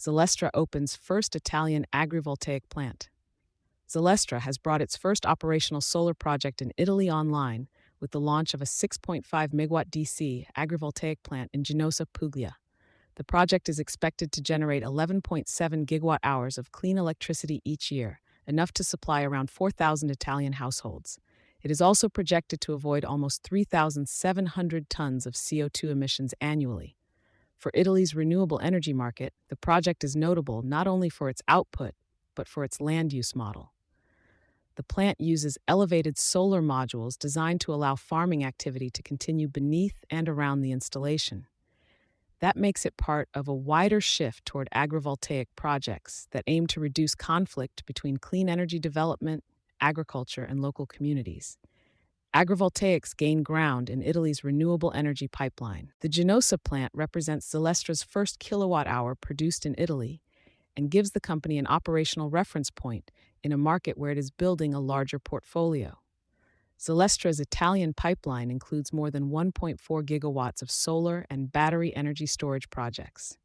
Zelestra opens first Italian agrivoltaic plant. Zelestra has brought its first operational solar project in Italy online with the launch of a 6.5 MWdc agrivoltaic plant in Ginosa, Puglia. The project is expected to generate 11.7 gigawatt hours of clean electricity each year, enough to supply around 4,000 Italian households. It is also projected to avoid almost 3,700 tons of CO2 emissions annually. For Italy's renewable energy market, the project is notable not only for its output, but for its land use model. The plant uses elevated solar modules designed to allow farming activity to continue beneath and around the installation. That makes it part of a wider shift toward agrivoltaic projects that aim to reduce conflict between clean energy development, agriculture, and local communities. Agrivoltaics gain ground in Italy's renewable energy pipeline. The Ginosa plant represents Zelestra's first kilowatt-hour produced in Italy and gives the company an operational reference point in a market where it is building a larger portfolio. Zelestra's Italian pipeline includes more than 1.4 gigawatts of solar and battery energy storage projects.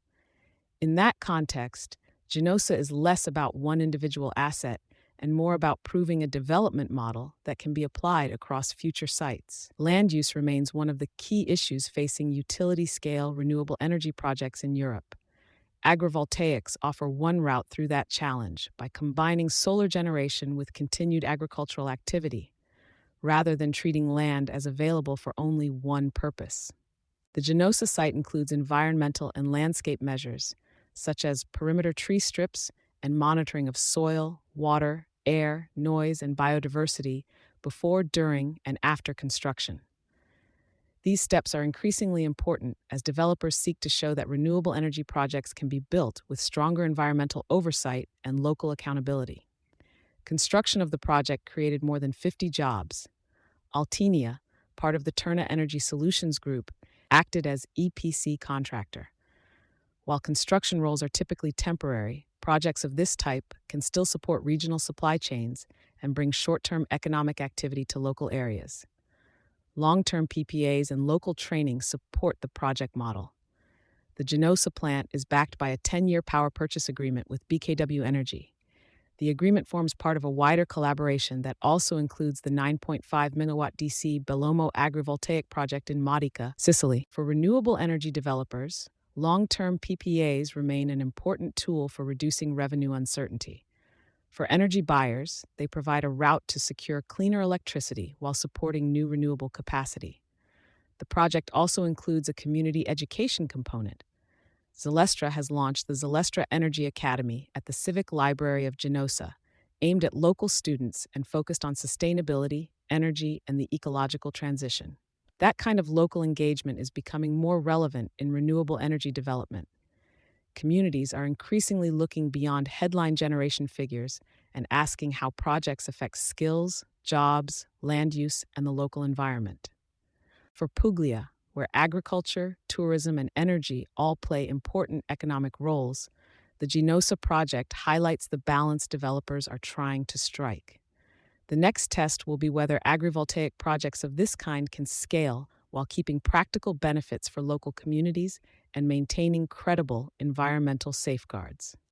In that context, Ginosa is less about one individual asset and more about proving a development model that can be applied across future sites. Land use remains one of the key issues facing utility-scale renewable energy projects in Europe. Agrivoltaics offer one route through that challenge by combining solar generation with continued agricultural activity, rather than treating land as available for only one purpose. The Ginosa site includes environmental and landscape measures, such as perimeter tree strips and monitoring of soil, water, air, noise, and biodiversity before, during, and after construction. These steps are increasingly important as developers seek to show that renewable energy projects can be built with stronger environmental oversight and local accountability. Construction of the project created more than 50 jobs. Altinia, part of the Terna Energy Solutions Group, acted as EPC contractor. While construction roles are typically temporary, projects of this type can still support regional supply chains and bring short-term economic activity to local areas. Long-term PPAs and local training support the project model. The Ginosa plant is backed by a 10-year power purchase agreement with MWdc Energy. The agreement forms part of a wider collaboration that also includes the 9.5 MWdc Bellomo agrivoltaic project in Modica, Sicily. For renewable energy developers, long-term PPAs remain an important tool for reducing revenue uncertainty. For energy buyers, they provide a route to secure cleaner electricity while supporting new renewable capacity. The project also includes a community education component. Zelestra has launched the Zelestra Energy Academy at the Civic Library of Ginosa, aimed at local students and focused on sustainability, energy, and the ecological transition. That kind of local engagement is becoming more relevant in renewable energy development. Communities are increasingly looking beyond headline generation figures and asking how projects affect skills, jobs, land use, and the local environment. For Puglia, where agriculture, tourism, and energy all play important economic roles, the Ginosa project highlights the balance developers are trying to strike. The next test will be whether agrivoltaic projects of this kind can scale while keeping practical benefits for local communities and maintaining credible environmental safeguards.